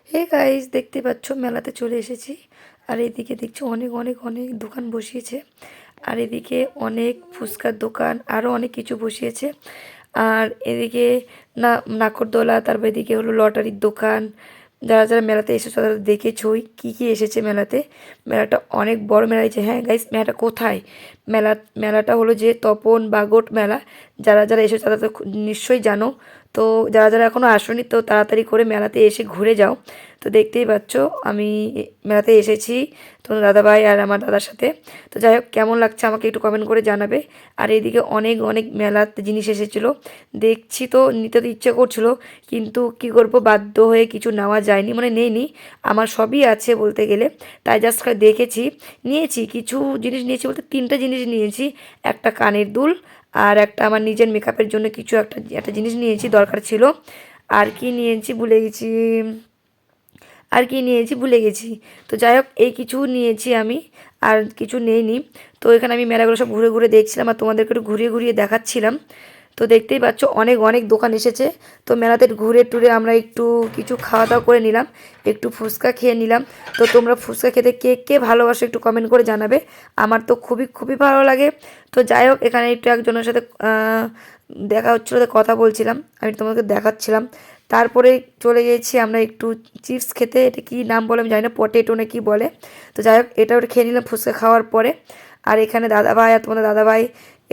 Hey guys, দেখতে পাচ্ছ মেলাতে চলে এসেছি। আর এদিকে দেখছো অনেক অনেক অনেক দোকান বসিয়েছে। আর এদিকে অনেক ফুচকার দোকান আরও অনেক কিছু বসিয়েছে। আর এদিকে না নাকরদোলা, তারপর এদিকে হলো লটারির দোকান। যারা যারা মেলাতে এসেছো তারা দেখেছই কী কী এসেছে মেলাতে। মেলাটা অনেক বড় মেলা হয়েছে। হ্যাঁ গাইস, মেলাটা কোথায়? মেলাটা হলো যে তপন বাগট মেলা। যারা যারা এসেছো তারা তো নিশ্চয়ই জানো। তো যারা যারা এখনও আসোনি তো তাড়াতাড়ি করে মেলাতে এসে ঘুরে যাও। তো দেখতেই পাচ্ছ আমি মেলাতে এসেছি তোমার দাদাভাই আর আমার দাদার সাথে। তো যাই হোক, কেমন লাগছে আমাকে একটু কমেন্ট করে জানাবে। আর এইদিকে অনেক অনেক মেলাতে জিনিস এসেছিলো, দেখছি তো নিতে তো ইচ্ছে করছিলো, কিন্তু কি করব, বাধ্য হয়ে কিছু নেওয়া যায়নি, মানে নেইনি। আমার সবই আছে বলতে গেলে, তাই জাস্ট দেখেছি। নিয়েছি কিছু জিনিস, নিয়েছি বলতে তিনটা জিনিস নিয়েছি। একটা কানের দুল, আর একটা আমার নিজের মেকআপের জন্য কিছু একটা একটা জিনিস নিয়েছি, দরকার ছিল। আর কি নিয়েছি ভুলে গেছি, আর কি নিয়েছি ভুলে গেছি। তো যাই হোক, এই কিছু নিয়েছি আমি, আর কিছু নেইনি। তো এখানে আমি মেলাগুলো সব ঘুরে ঘুরে দেখছিলাম আর তোমাদেরকে একটু ঘুরিয়ে ঘুরিয়ে দেখাচ্ছিলাম। তো দেখতেই পাচ্ছ অনেক অনেক দোকান এসেছে। তো মেলাতে ঘুরে টুরে আমরা একটু কিছু খাওয়া দাওয়া করে নিলাম, একটু ফুচকা খেয়ে নিলাম। তো তোমরা ফুচকা খেতে কে কে ভালোবাসো একটু কমেন্ট করে জানাবে। আমার তো খুবই খুবই ভালো লাগে। তো যাই হোক, এখানে একটু একজনের সাথে দেখা হচ্ছিলো, কথা বলছিলাম, আমি তোমাকে দেখাচ্ছিলাম। তারপরে চলে গিয়েছি আমরা একটু চিপস খেতে। এটা কী নাম বলে আমি জানি না, পটেটো না কি বলে। তো যাই হোক, এটা ওটা খেয়ে নিলাম ফুচকা খাওয়ার পরে। আর এখানে দাদাভাই আর তোমাদের দাদাভাই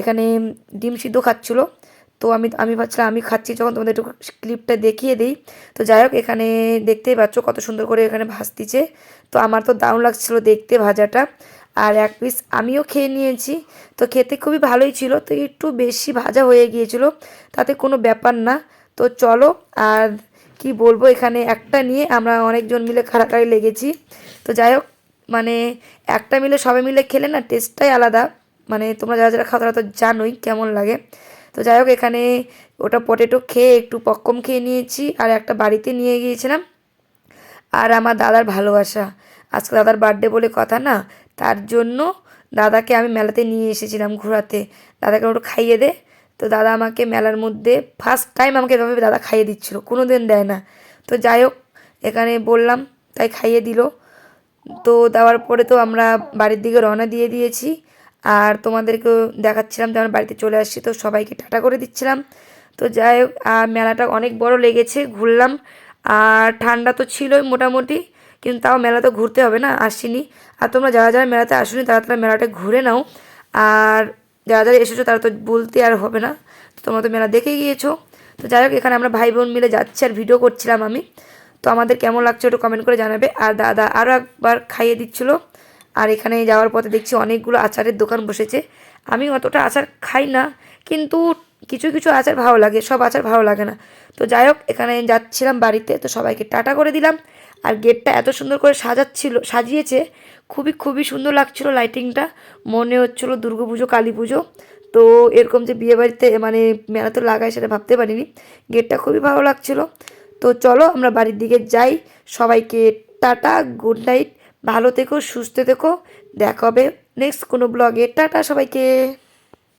এখানে ডিম সিদ্ধ খাচ্ছিলো। তো আমি ভাবছিলাম আমি খাচ্ছি যখন তোমাদের একটু ক্লিপটা দেখিয়ে দিই। তো যাই হোক, এখানে দেখতেই পাচ্ছ কত সুন্দর করে এখানে ভাজতিছে। তো আমার তো দারুণ লাগছিলো দেখতে ভাজাটা। আর এক পিস আমিও খেয়ে নিয়েছি। তো খেতে খুবই ভালোই ছিল, তো একটু বেশি ভাজা হয়ে গিয়েছিলো, তাতে কোনো ব্যাপার না। তো চলো, আর কি বলবো, এখানে একটা নিয়ে আমরা অনেকজন মিলে কাড়াকাড়ি লেগেছি। তো যাই হোক, মানে একটা মিলে সবাই মিলে খেলে না টেস্টটাই আলাদা। মানে তোমরা যারা যারা খাও তারা তো জানোই কেমন লাগে। তো যাই হোক, এখানে ওটা পটেটো খেয়ে একটু পপকর্ন খেয়ে নিয়েছি, আর একটা বাড়িতে নিয়ে গিয়েছিলাম। আর আমার দাদার ভালোবাসা, আজকে দাদার বার্থডে বলে কথা না, তার জন্য দাদাকে আমি মেলাতে নিয়ে এসেছিলাম ঘোরাতে। দাদাকে ওটা খাইয়ে দে। তো দাদা আমাকে মেলার মধ্যে ফার্স্ট টাইম আমাকে এভাবে দাদা খাইয়ে দিচ্ছিলো, কোনো দিন দেয় না। তো যাই হোক, এখানে বললাম তাই খাইয়ে দিল। তো দেওয়ার পরে তো আমরা বাড়ির দিকে রওনা দিয়ে দিয়েছি। আর তোমাদেরকেও দেখাচ্ছিলাম যে আমার বাড়িতে চলে আসছি, তো সবাইকে টাটা করে দিচ্ছিলাম। তো যাই হোক, আর মেলাটা অনেক বড় লেগেছে, ঘুরলাম। আর ঠান্ডা তো ছিলই মোটামুটি, কিন্তু তাও মেলা তো ঘুরতে হবে না, আসিনি। আর তোমরা যারা যারা মেলাতে আসোনি তারা তারা মেলাটা ঘুরে নাও। আর যারা যারা এসেছো তারা তো বলতে আর হবে না, তো তোমরা তো মেলা দেখে গিয়েছো। তো যাই হোক, এখানে আমরা ভাই বোন মিলে যাচ্ছি আর ভিডিও করছিলাম আমি। তো আমাদের কেমন লাগছে একটু কমেন্ট করে জানাবে। আর দাদা আরও একবার খাইয়ে দিচ্ছিলো। আর এখানে যাওয়ার পথে দেখছি অনেকগুলো আচারের দোকান বসেছে। আমি অতটা আচার খাই না, কিন্তু কিছু কিছু আচার ভালো লাগে, সব আচার ভালো লাগে না। তো যাই হোক, এখানে যাচ্ছিলাম বাড়িতে, তো সবাইকে টাটা করে দিলাম। আর গেটটা এত সুন্দর করে সাজিয়েছে, খুবই খুবই সুন্দর লাগছিলো লাইটিংটা। মনে হচ্ছিলো দুর্গা পুজো কালী পুজো। তো এরকম যে বিয়েবাড়িতে মানে মেলা তো লাগায় সেটা ভাবতে পারিনি। গেটটা খুবই ভালো লাগছিলো। তো চলো আমরা বাড়ির দিকে যাই। সবাইকে টাটা, গুড নাইট, ভালো থেকো, সুস্থ থেকো। দেখা হবে নেক্সট কোনো ব্লগে। টাটা সবাইকে।